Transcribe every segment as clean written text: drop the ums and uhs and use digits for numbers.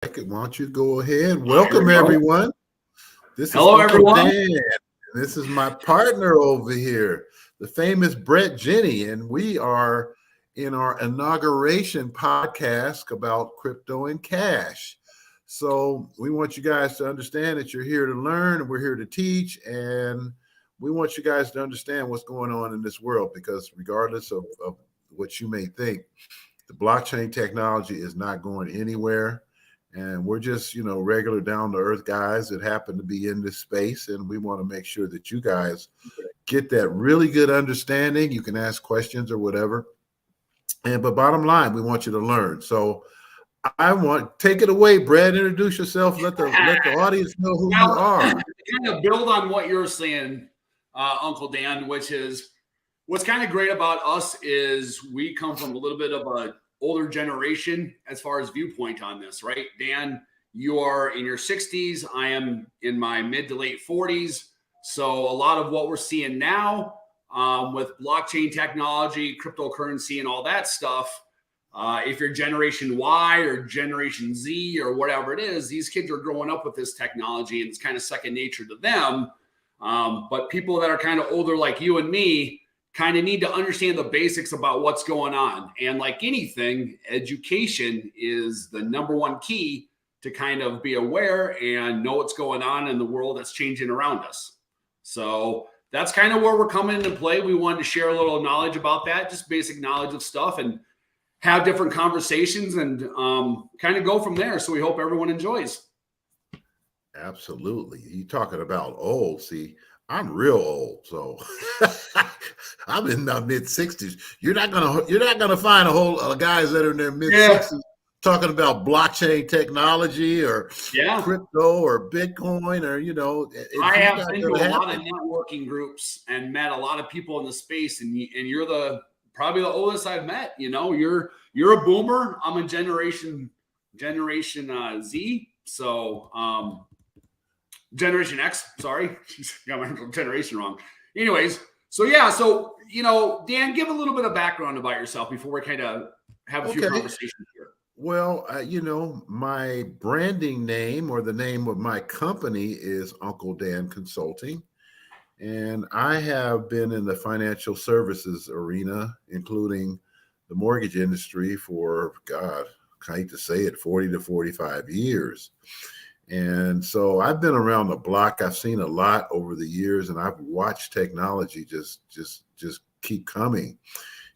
Why don't you go ahead? Here Welcome, we go. everyone. This is Hello, Uncle everyone. Dan. This is my partner over here, the famous Brett Jenny, and we are in our inauguration podcast about crypto and cash. So we want you guys to understand that you're here to learn, and we're here to teach, and we want you guys to understand what's going on in this world because regardless of what you may think, the blockchain technology is not going anywhere. And we're just, regular down to earth guys that happen to be in this space. And we want to make sure that you guys get that really good understanding. You can ask questions or whatever. But bottom line, we want you to learn. So I want take it away, Brad. Introduce yourself. Let the audience know who you Well, are. kind of build on what you're saying, Uncle Dan, which is what's kind of great about us is we come from a little bit of a older generation as far as viewpoint on this, right? Dan, you are in your 60s. I am in my mid to late 40s. So a lot of what we're seeing now with blockchain technology, cryptocurrency, and all that stuff, if you're Generation Y or Generation Z or whatever it is, these kids are growing up with this technology and it's kind of second nature to them. But people that are kind of older like you and me kind of need to understand the basics about what's going on. And like anything, education is the number one key to kind of be aware and know what's going on in the world that's changing around us. So that's kind of where we're coming into play. We wanted to share a little knowledge about that, just basic knowledge of stuff and have different conversations and kind of go from there. So we hope everyone enjoys. Absolutely. You talking about old. See, I'm real old, so I'm in the mid 60s. You're not gonna find a whole guys that are in their mid 60s talking about blockchain technology or crypto or Bitcoin or I have been to a lot of networking groups and met a lot of people in the space, and you're probably the oldest I've met. You're a boomer. I'm a generation Z. So Generation X, sorry. Got my generation wrong. Anyways, so Dan, give a little bit of background about yourself before we kind of have a few conversations here. Well, my branding name or the name of my company is Uncle Dan Consulting. And I have been in the financial services arena, including the mortgage industry for, God, I hate to say it, 40 to 45 years. And so I've been around the block. I've seen a lot over the years, and I've watched technology just keep coming.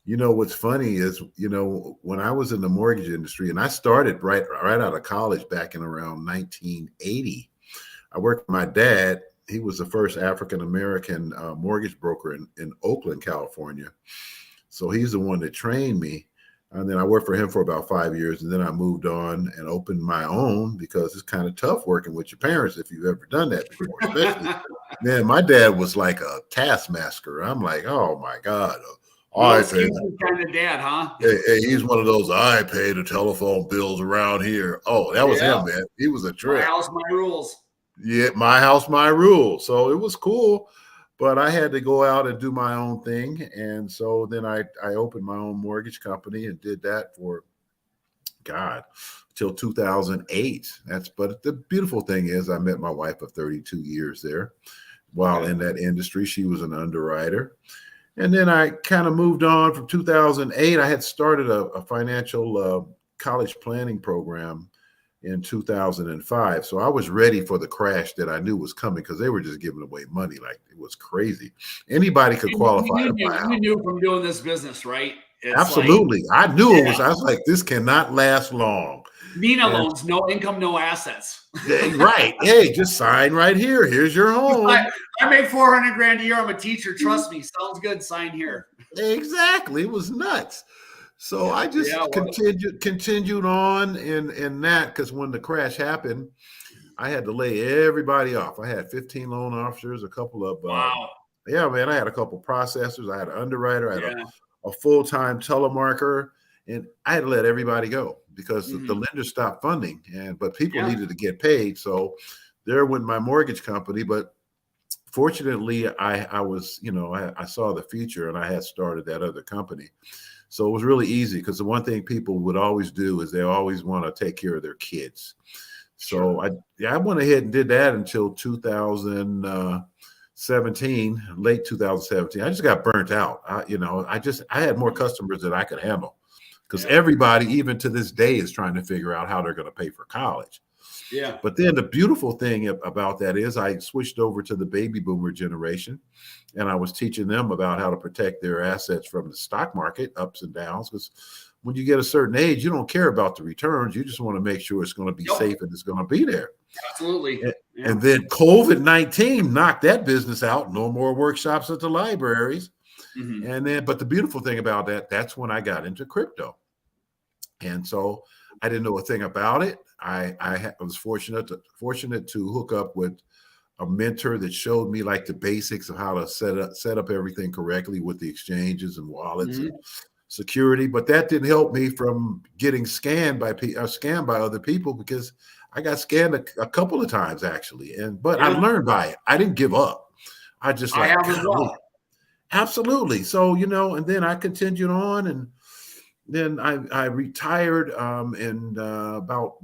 What's funny is, when I was in the mortgage industry, and I started right out of college back in around 1980, I worked with my dad. He was the first African-American mortgage broker in Oakland, California. So he's the one that trained me. And then I worked for him for about 5 years. And then I moved on and opened my own because it's kind of tough working with your parents if you've ever done that before. Especially, man, my dad was like a taskmaster. I'm like, oh, my God. Kind of dad, huh? Hey, he's one of those, I pay the telephone bills around here. Oh, that was him, man. He was a trip. My house, my rules. Yeah, my house, my rules. So it was cool, but I had to go out and do my own thing. And so then I opened my own mortgage company and did that for, God, till 2008. But the beautiful thing is I met my wife of 32 years there. While in that industry, she was an underwriter. And then I kind of moved on from 2008. I had started a financial college planning program in 2005. So I was ready for the crash that I knew was coming because they were just giving away money like it was crazy. Anybody could qualify to buy out. You knew from doing this business, right? Absolutely. I knew it was. I was like, this cannot last long. Nina loans, no income, no assets. Right. Hey, just sign right here. Here's your home. I make $400,000 a year. I'm a teacher. Trust me. Sounds good. Sign here. Exactly. It was nuts. So I just continued on in that because when the crash happened, I had to lay everybody off. I had 15 loan officers, a couple of man, I had a couple of processors, I had an underwriter, I had a full-time telemarketer, and I had to let everybody go because the lenders stopped funding, but people needed to get paid. So there went my mortgage company, but fortunately I was, I saw the future and I had started that other company. So it was really easy because the one thing people would always do is they always want to take care of their kids. So I went ahead and did that until 2017, late 2017. I just got burnt out. I had more customers than I could handle because everybody, even to this day, is trying to figure out how they're going to pay for college. Yeah. But then the beautiful thing about that is I switched over to the baby boomer generation, and I was teaching them about how to protect their assets from the stock market ups and downs. Because when you get a certain age, you don't care about the returns. You just want to make sure it's going to be safe and it's going to be there. Absolutely. And then COVID-19 knocked that business out. No more workshops at the libraries. And then, but the beautiful thing about that, that's when I got into crypto. And so I didn't know a thing about it. I was fortunate to hook up with a mentor that showed me like the basics of how to set up everything correctly with the exchanges and wallets and security. But that didn't help me from getting scammed by other people, because I got scammed a couple of times actually. But I learned by it. I didn't give up. I just I have as well. Absolutely. So, and then I continued on, and then I retired in about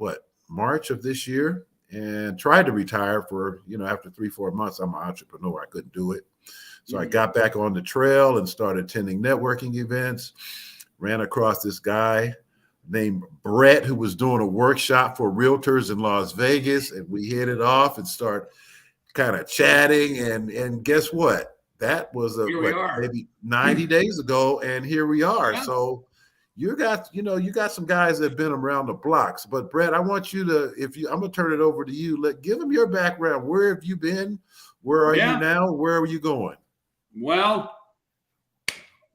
March of this year, and tried to retire for, after 3-4 months. I'm an entrepreneur. I couldn't do it. So I got back on the trail and started attending networking events, ran across this guy named Brett who was doing a workshop for realtors in Las Vegas, and we hit it off and start kind of chatting. And guess what? That was maybe 90 days ago, and here we are. Yeah. So you got some guys that have been around the blocks. But Brett, I want you to, I'm gonna turn it over to you. Give them your background. Where have you been? Where are you now? Where are you going? Well,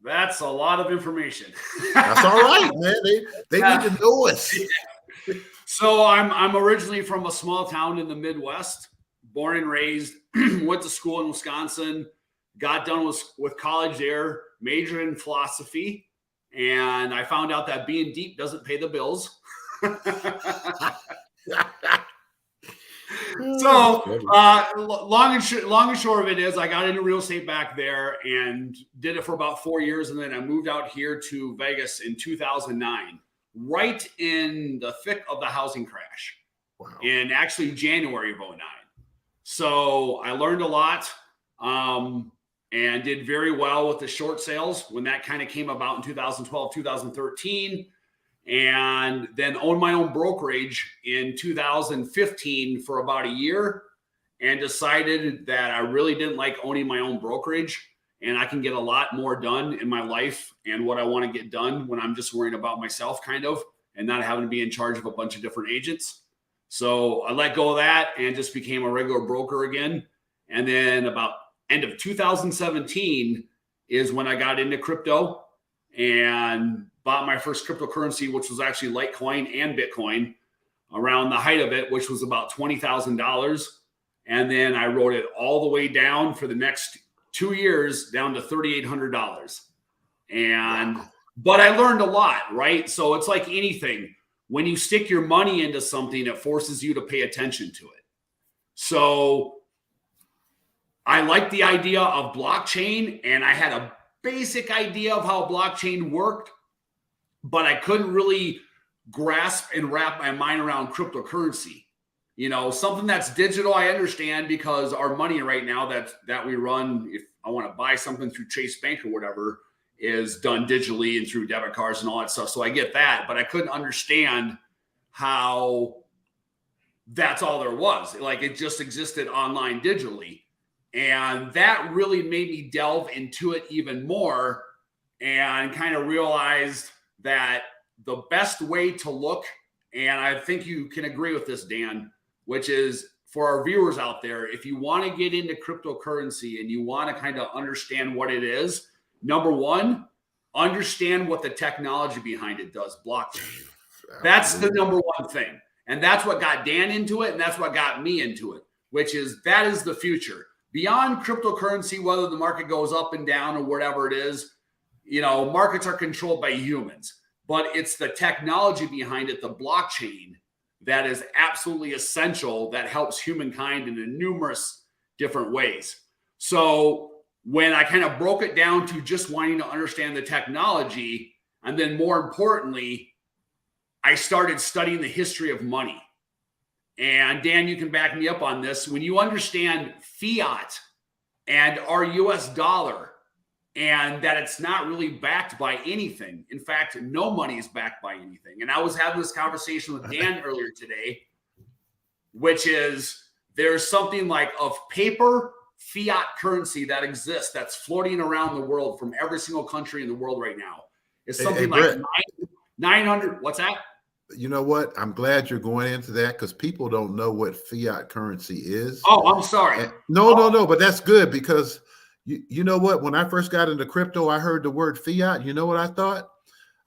that's a lot of information. That's all right, man. They need to know us. So I'm originally from a small town in the Midwest, born and raised, went to school in Wisconsin, got done with college there, majored in philosophy, and I found out that being deep doesn't pay the bills. So long and short of it is, I got into real estate back there and did it for about 4 years, and then I moved out here to Vegas in 2009, right in the thick of the housing crash. Wow. In actually January of 2009. So I learned a lot. And did very well with the short sales when that kind of came about in 2012, 2013, and then owned my own brokerage in 2015 for about a year, and decided that I really didn't like owning my own brokerage, and I can get a lot more done in my life and what I want to get done when I'm just worrying about myself kind of, and not having to be in charge of a bunch of different agents. So I let go of that and just became a regular broker again. And then about end of 2017 is when I got into crypto and bought my first cryptocurrency, which was actually Litecoin and Bitcoin, around the height of it, which was about $20,000. And then I wrote it all the way down for the next 2 years, down to $3,800. But I learned a lot, right? So it's like anything. When you stick your money into something, it forces you to pay attention to it. So I like the idea of blockchain, and I had a basic idea of how blockchain worked, but I couldn't really grasp and wrap my mind around cryptocurrency. Something that's digital, I understand, because our money right now that we run, if I want to buy something through Chase Bank or whatever, is done digitally and through debit cards and all that stuff. So I get that, but I couldn't understand how that's all there was. Like, it just existed online digitally. And that really made me delve into it even more and kind of realized that the best way to look, and I think you can agree with this, Dan, which is for our viewers out there, if you want to get into cryptocurrency and you want to kind of understand what it is, number one, understand what the technology behind it does, blockchain. That's the number one thing. And that's what got Dan into it, and that's what got me into it, which is that is the future. Beyond cryptocurrency, whether the market goes up and down or whatever it is, markets are controlled by humans, but it's the technology behind it, the blockchain, that is absolutely essential, that helps humankind in numerous different ways. So when I kind of broke it down to just wanting to understand the technology, And then more importantly, I started studying the history of money. And Dan, you can back me up on this. When you understand fiat and our US dollar, and that it's not really backed by anything. In fact, no money is backed by anything. And I was having this conversation with Dan earlier today, which is there's something like of paper fiat currency that exists that's floating around the world from every single country in the world right now. It's something like 900. What's that? You know what? I'm glad you're going into that because people don't know what fiat currency is. Oh, I'm sorry. No, but that's good because you know what? When I first got into crypto, I heard the word fiat. You know what I thought?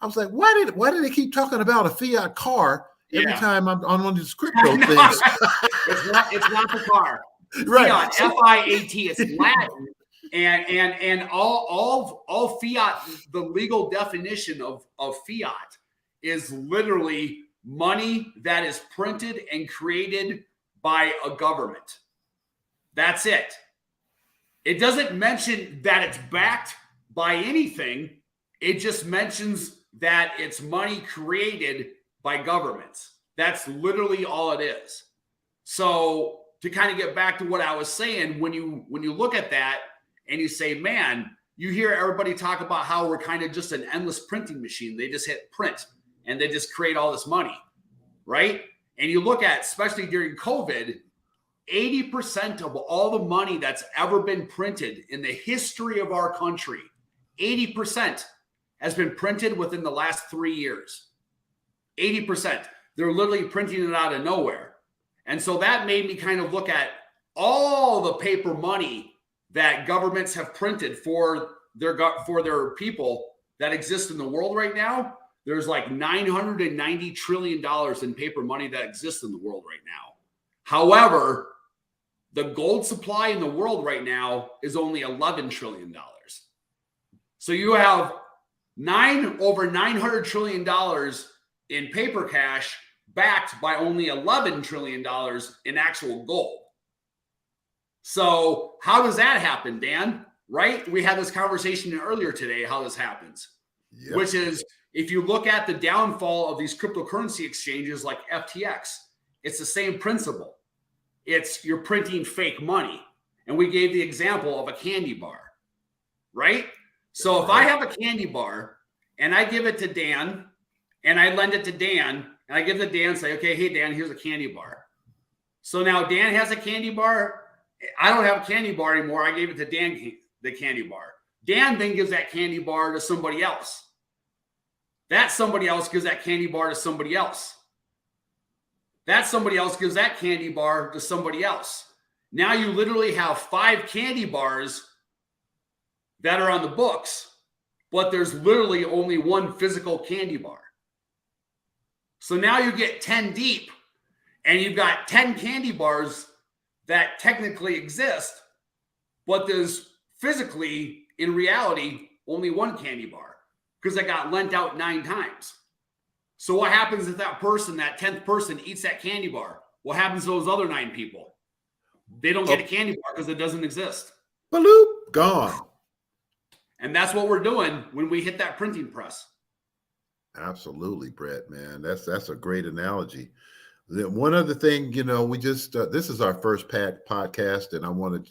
I was like, why did they keep talking about a fiat car every time I'm on one of these crypto things? It's not the car. Right. Fiat, F-I-A-T. It's Latin. And all fiat, the legal definition of fiat is literally money that is printed and created by a government. That's it. It doesn't mention that it's backed by anything. It just mentions that it's money created by governments. That's literally all it is. So to kind of get back to what I was saying, when you look at that and you say, man, you hear everybody talk about how we're kind of just an endless printing machine. They just hit print and they just create all this money, right? And you look at, especially during COVID, 80% of all the money that's ever been printed in the history of our country, 80% has been printed within the last 3 years. 80%. They're literally printing it out of nowhere. And so that made me kind of look at all the paper money that governments have printed for their people that exist in the world right now. There's like $990 trillion in paper money that exists in the world right now. However, the gold supply in the world right now is only $11 trillion. So you have over $900 trillion in paper cash backed by only $11 trillion in actual gold. So how does that happen, Dan? Right? We had this conversation earlier today, how this happens, which is if you look at the downfall of these cryptocurrency exchanges like FTX, it's the same principle. It's you're printing fake money. And we gave the example of a candy bar, right? So if I have a candy bar and I give it to Dan and I lend it to Dan and I give it to Dan and say, okay, hey, Dan, here's a candy bar. So now Dan has a candy bar. I don't have a candy bar anymore. I gave it to Dan, the candy bar. Dan then gives that candy bar to somebody else. That somebody else gives that candy bar to somebody else. That somebody else gives that candy bar to somebody else. Now you literally have 5 candy bars that are on the books, but there's literally only one physical candy bar. So now you get 10 deep and you've got 10 candy bars that technically exist, but there's physically, in reality, only one candy bar because it got lent out 9 times. So what happens if that person, that 10th person, eats that candy bar? What happens to those other 9 people? They don't get a candy bar because it doesn't exist. Bloop, gone. And that's what we're doing when we hit that printing press. Absolutely, Brett, man. That's a great analogy. One other thing, we just, this is our first podcast, and I wanted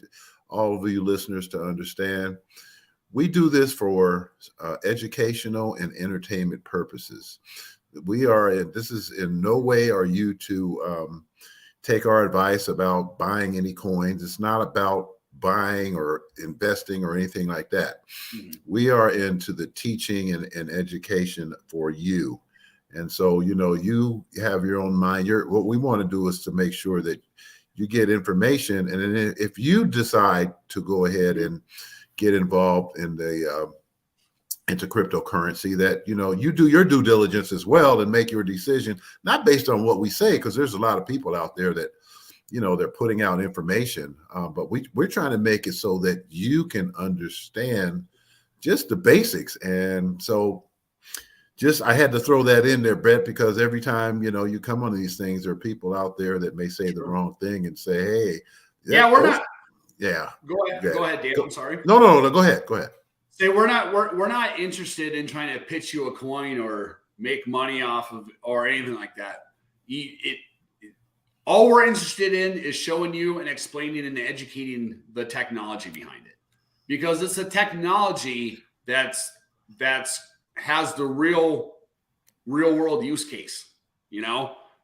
all of you listeners to understand, we do this for educational and entertainment purposes. This is in no way are you to take our advice about buying any coins. It's not about buying or investing or anything like that. Mm-hmm. We are into the teaching and education for you. And so, you have your own mind. What we want to do is to make sure that you get information. And then if you decide to go ahead and get involved in into cryptocurrency, that, you do your due diligence as well and make your decision, not based on what we say, because there's a lot of people out there that, they're putting out information, but we're trying to make it so that you can understand just the basics. And so I had to throw that in there, Brett, because every time, you come on these things, there are people out there that may say the wrong thing and say, hey. Yeah, we're not. Yeah. Go ahead, Dan. I'm sorry. No, go ahead. Say we're not interested in trying to pitch you a coin or make money off of or anything like that. All we're interested in is showing you and explaining and educating the technology behind it, because it's a technology that's has the real world use case,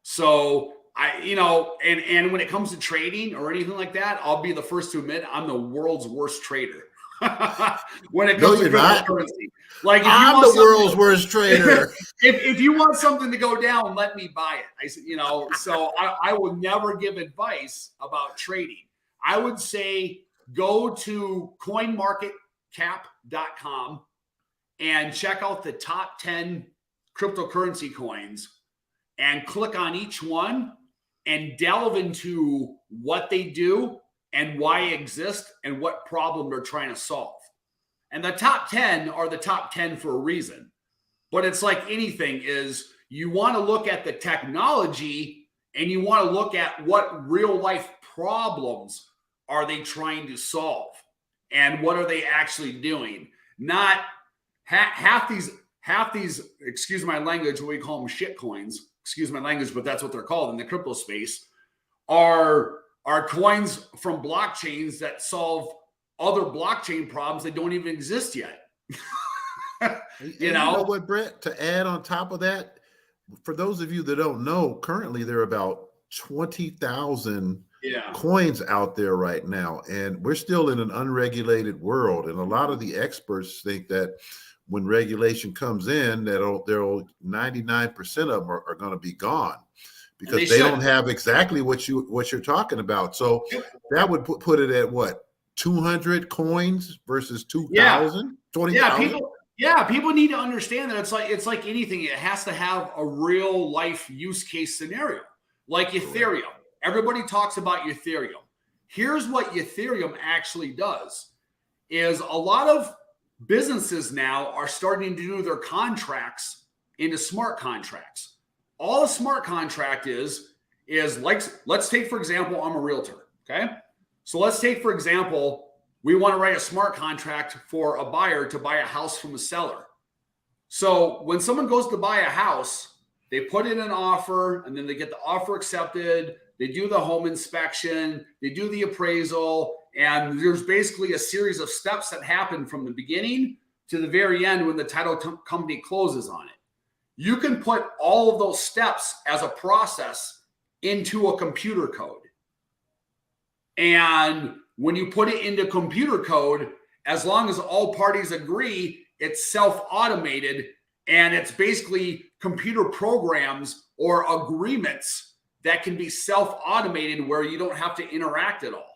So and when it comes to trading or anything like that, I'll be the first to admit I'm the world's worst trader. When it comes to cryptocurrency. Like if I'm the world's worst trader. if you want something to go down, let me buy it. I said, so I will never give advice about trading. I would say go to coinmarketcap.com and check out the top 10 cryptocurrency coins and click on each one and delve into what they do and why they exist and what problem they're trying to solve. And the top 10 are the top 10 for a reason. But it's like anything is you want to look at the technology and you want to look at what real life problems are they trying to solve and what are they actually doing. Not half these, excuse my language, what we call them shit coins, excuse my language, but that's what they're called in the crypto space, are coins from blockchains that solve other blockchain problems that don't even exist yet. You know what, Brett, to add on top of that, for those of you that don't know, currently there are about 20,000 coins out there right now. And we're still in an unregulated world. And a lot of the experts think that when regulation comes in, that 99% of them are going to be gone because they don't have exactly what you're talking about. So that would put it at what, 200 coins versus 2,000, 20,000. People need to understand that it's like anything. It has to have a real life use case scenario, like Ethereum. Everybody talks about Ethereum. Here's what Ethereum actually does: is a lot of businesses now are starting to do their contracts into smart contracts. All a smart contract is like, let's take, for example, I'm a realtor. Okay. So let's take, for example, we want to write a smart contract for a buyer to buy a house from a seller. So when someone goes to buy a house, they put in an offer and then they get the offer accepted. They do the home inspection, they do the appraisal, and there's basically a series of steps that happen from the beginning to the very end when the title company closes on it. You can put all of those steps as a process into a computer code. And when you put it into computer code, as long as all parties agree, it's self-automated, and it's basically computer programs or agreements that can be self-automated where you don't have to interact at all.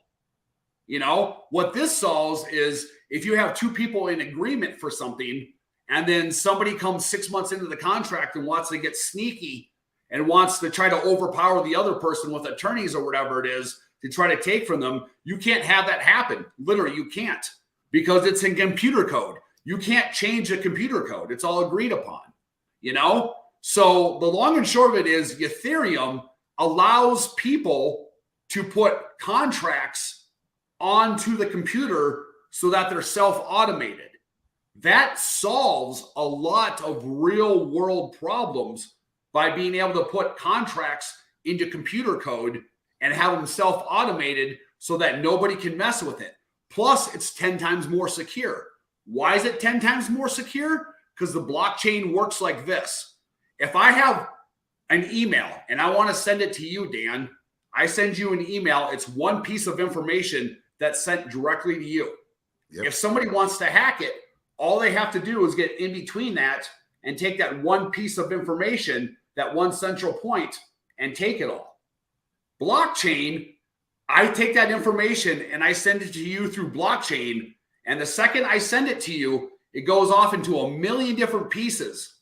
What this solves is if you have two people in agreement for something, and then somebody comes 6 months into the contract and wants to get sneaky and wants to try to overpower the other person with attorneys or whatever it is to try to take from them, you can't have that happen. Literally, you can't, because it's in computer code. You can't change a computer code. It's all agreed upon, So the long and short of it is Ethereum allows people to put contracts onto the computer so that they're self-automated. That solves a lot of real world problems by being able to put contracts into computer code and have them self-automated so that nobody can mess with it. Plus, it's 10 times more secure. Why is it 10 times more secure? Because the blockchain works like this. If I have an email and I want to send it to you, Dan, I send you an email. It's one piece of information that's sent directly to you. Yep. If somebody wants to hack it, all they have to do is get in between that and take that one piece of information, that one central point, and take it all. Blockchain, I take that information and I send it to you through blockchain. And the second I send it to you, it goes off into a million different pieces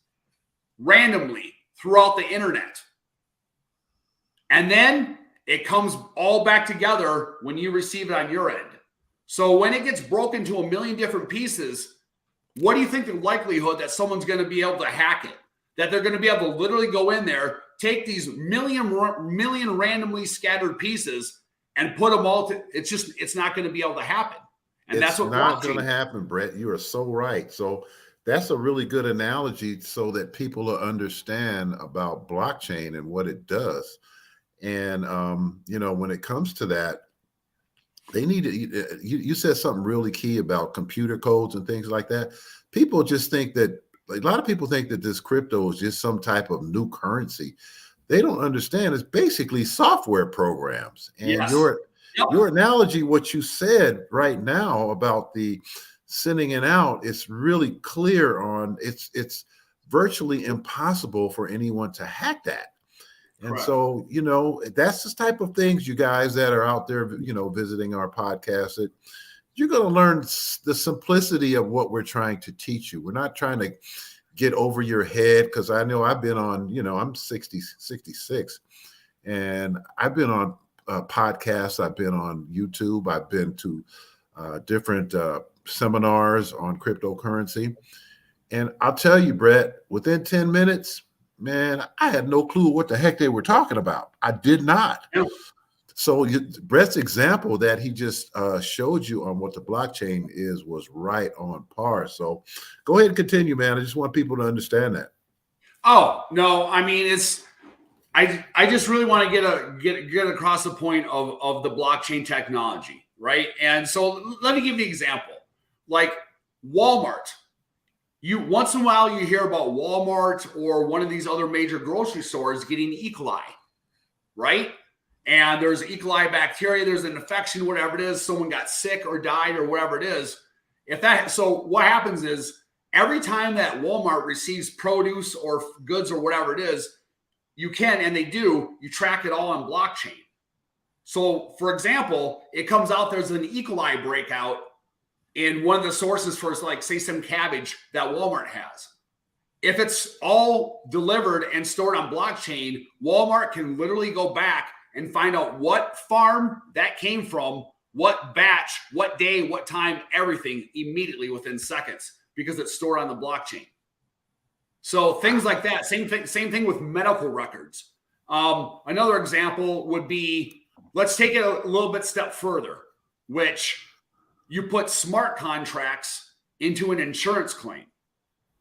randomly throughout the internet. And then it comes all back together when you receive it on your end. So when it gets broken to a million different pieces, what do you think the likelihood that someone's going to be able to hack it? That they're going to be able to literally go in there, take these million randomly scattered pieces and put them all to, it's not going to be able to happen. And that's It's what not going to blockchain. happen, Brett. You are so right. So that's a really good analogy so that people will understand about blockchain and what it does. And, when it comes to that, they need to, you said something really key about computer codes and things like that. People just think that, a lot of people think that this crypto is just some type of new currency. They don't understand it's basically software programs. And Yes. Yep. your analogy, what you said right now about the sending it out, it's really clear on it's virtually impossible for anyone to hack that. And Correct. so, that's the type of things, you guys that are out there, visiting our podcast, that you're going to learn the simplicity of what we're trying to teach you. We're not trying to get over your head, because I know I've been on, I'm 66, and I've been on podcasts. I've been on YouTube. I've been to different seminars on cryptocurrency. And I'll tell you, Brett, within 10 minutes, man, I had no clue what the heck they were talking about. I did not. Yeah. So Brett's example that he just showed you on what the blockchain is was right on par. So go ahead and continue, man. I just want people to understand that. Oh, no, I mean, I just really want to get across the point of the blockchain technology, right? And so let me give you an example. Like Walmart. You once in a while you hear about Walmart or one of these other major grocery stores getting E. coli, right? And there's E. coli bacteria, there's an infection, whatever it is, someone got sick or died or whatever it is. So what happens is, every time that Walmart receives produce or goods or whatever it is, you track it all on blockchain. So for example, it comes out there's an E. coli breakout in one of the sources for, like, say, some cabbage that Walmart has. If it's all delivered and stored on blockchain, Walmart can literally go back and find out what farm that came from, what batch, what day, what time, everything immediately within seconds, because it's stored on the blockchain. So things like that. Same thing with medical records. Another example would be, let's take it a little bit step further, which you put smart contracts into an insurance claim.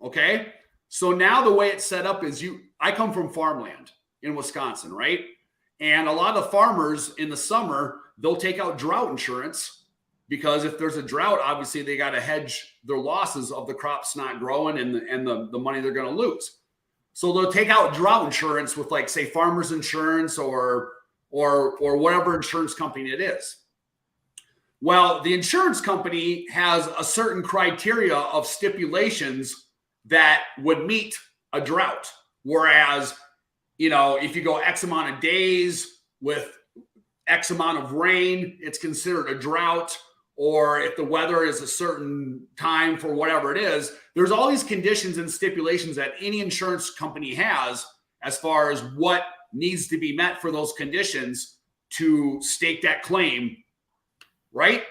Okay. So now the way it's set up is I come from farmland in Wisconsin, right? And a lot of farmers in the summer, they'll take out drought insurance, because if there's a drought, obviously they got to hedge their losses of the crops not growing and the money they're going to lose. So they'll take out drought insurance with, like, say, Farmers Insurance or whatever insurance company it is. Well, the insurance company has a certain criteria of stipulations that would meet a drought. Whereas, if you go X amount of days with X amount of rain, it's considered a drought. Or if the weather is a certain time for whatever it is, there's all these conditions and stipulations that any insurance company has as far as what needs to be met for those conditions to stake that claim, right?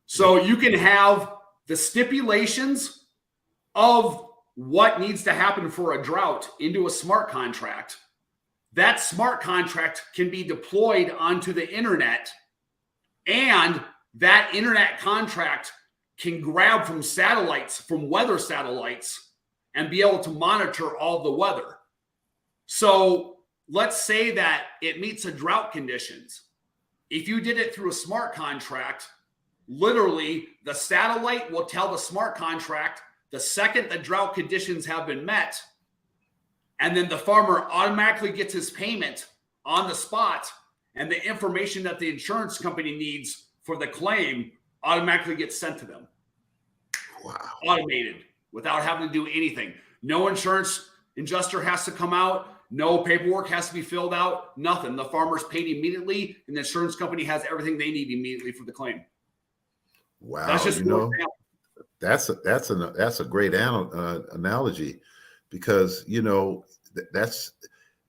So you can have the stipulations of what needs to happen for a drought into a smart contract. That smart contract can be deployed onto the internet, and that internet contract can grab from satellites, from weather satellites, and be able to monitor all the weather. So let's say that it meets a drought conditions. If you did it through a smart contract, literally the satellite will tell the smart contract the second the drought conditions have been met, and then the farmer automatically gets his payment on the spot, and the information that the insurance company needs for the claim automatically gets sent to them. Wow. Automated, without having to do anything. No insurance adjuster has to come out. No paperwork has to be filled out. Nothing. The farmer's paid immediately, and the insurance company has everything they need immediately for the claim. Wow. That's just that's a great analogy, because that's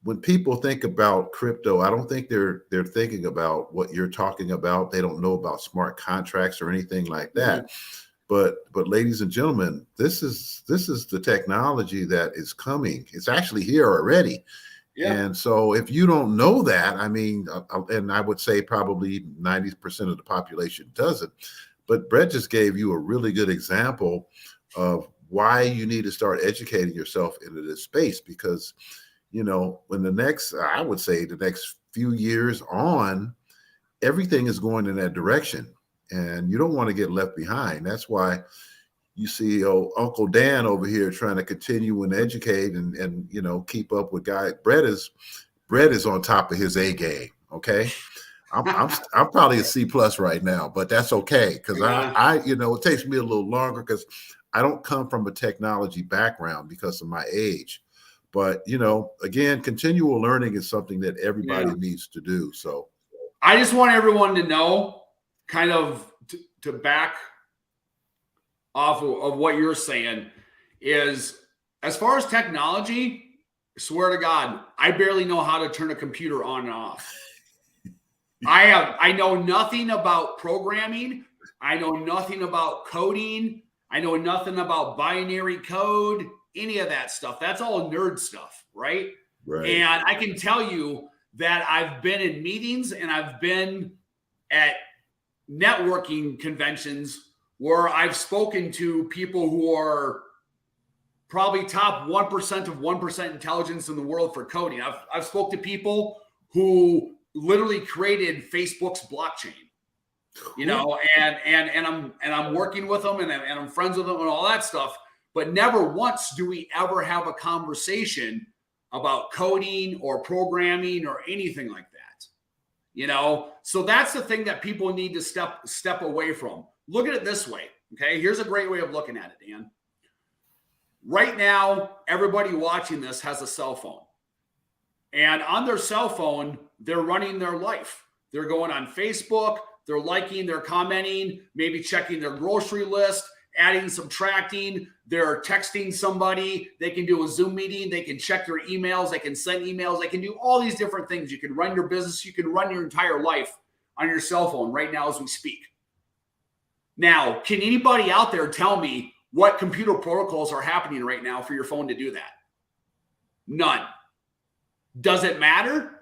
when people think about crypto. I don't think they're thinking about what you're talking about. They don't know about smart contracts or anything like that. Mm-hmm. But ladies and gentlemen, this is the technology that is coming. It's actually here already. Yeah. And so if you don't know that, I mean, and I would say probably 90% of the population doesn't. But Brett just gave you a really good example of why you need to start educating yourself into this space, because, when I would say the next few years on, everything is going in that direction, and you don't want to get left behind. That's why you see Uncle Dan over here trying to continue and educate and keep up with guy. Brett is on top of his A game. Okay. I'm probably a C plus right now, but that's okay. Cause I it takes me a little longer because I don't come from a technology background because of my age. But again, continual learning is something that everybody needs to do. So I just want everyone to know, kind of to back off of what you're saying, is as far as technology, swear to God, I barely know how to turn a computer on and off. I know nothing about programming. I know nothing about coding. I know nothing about binary code, any of that stuff. That's all nerd stuff, right? Right. And I can tell you that I've been in meetings and I've been at networking conventions where I've spoken to people who are probably top 1% of 1% intelligence in the world for coding. I've spoke to people who literally created Facebook's blockchain, and I'm working with them and I'm friends with them and all that stuff. But never once do we ever have a conversation about coding or programming or anything like that. So that's the thing that people need to step away from. Look at it this way. Okay. Here's a great way of looking at it, Dan. Right now, everybody watching this has a cell phone. And on their cell phone, they're running their life. They're going on Facebook, they're liking, they're commenting, maybe checking their grocery list, adding, subtracting, they're texting somebody, they can do a Zoom meeting, they can check their emails, they can send emails, they can do all these different things. You can run your business, you can run your entire life on your cell phone right now as we speak. Now, can anybody out there tell me what computer protocols are happening right now for your phone to do that? None. Does it matter?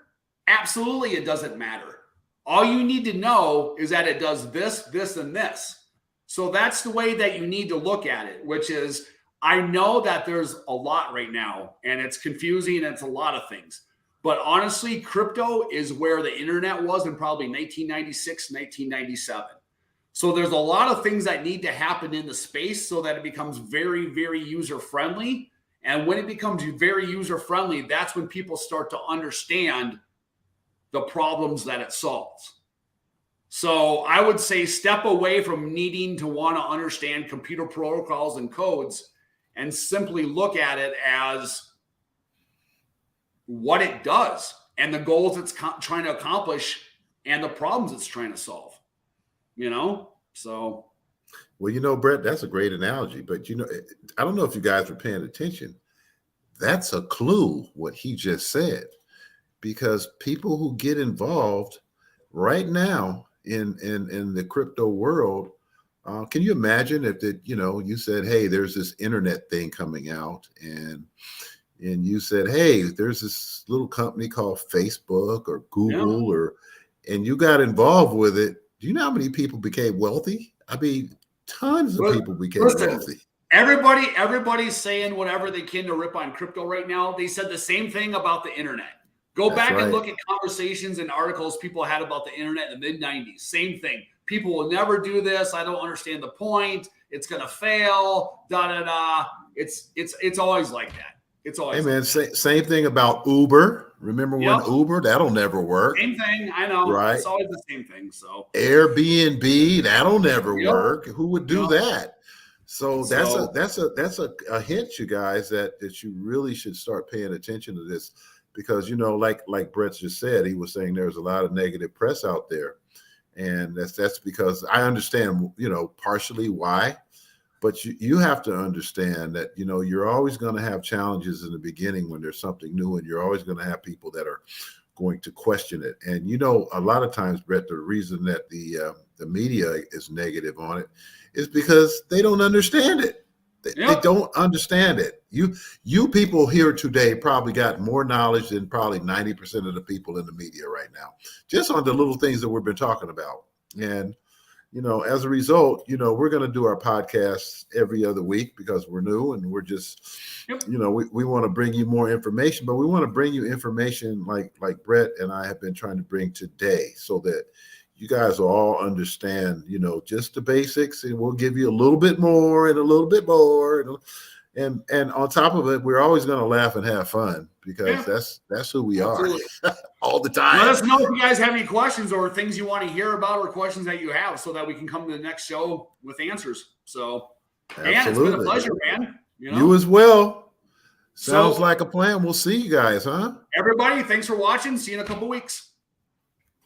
Absolutely, it doesn't matter. All you need to know is that it does this, this, and this. So that's the way that you need to look at it, which is, I know that there's a lot right now and it's confusing and it's a lot of things. But honestly, crypto is where the internet was in probably 1996, 1997. So there's a lot of things that need to happen in the space so that it becomes very, very user-friendly. And when it becomes very user-friendly, that's when people start to understand the problems that it solves. So I would say step away from needing to want to understand computer protocols and codes and simply look at it as what it does and the goals it's trying to accomplish and the problems it's trying to solve. So. Well, Brett, that's a great analogy, but I don't know if you guys were paying attention. That's a clue what he just said, because people who get involved right now in the crypto world, can you imagine if you said, hey, there's this internet thing coming out, and you said, hey, there's this little company called Facebook or Google, and you got involved with it. Do you know how many people became wealthy? I mean, tons of people became wealthy. Everybody's saying whatever they can to rip on crypto right now. They said the same thing about the internet. Go back and look at conversations and articles people had about the internet in the mid-90s. Same thing. People will never do this. I don't understand the point. It's going to fail. It's always like that. It's always. Hey man, same thing about Uber. Remember when Uber? That'll never work. Same thing. I know. Right. It's always the same thing. So Airbnb, that'll never work. Who would do that? So that's a hint, you guys, that you really should start paying attention to this, because like Brett just said, he was saying there's a lot of negative press out there, and that's because I understand partially why, but you have to understand that you're always going to have challenges in the beginning when there's something new, and you're always going to have people that are going to question it. And a lot of times, Brett, the reason that the media is negative on it is because they don't understand it. They don't understand it. You people here today probably got more knowledge than probably 90% of the people in the media right now, just on the little things that we've been talking about. And as a result, we're going to do our podcasts every other week because we're new and we're just, Yep. we want to bring you more information, but we want to bring you information like Brett and I have been trying to bring today so that you guys will all understand, just the basics, and we'll give you a little bit more and a little bit more. And on top of it, we're always going to laugh and have fun because that's who we Absolutely. are all the time. Let us know if you guys have any questions or things you want to hear about or questions that you have so that we can come to the next show with answers. So, Dan, it's been a pleasure, man. You as well. Sounds like a plan. We'll see you guys, huh? Everybody, thanks for watching. See you in a couple weeks.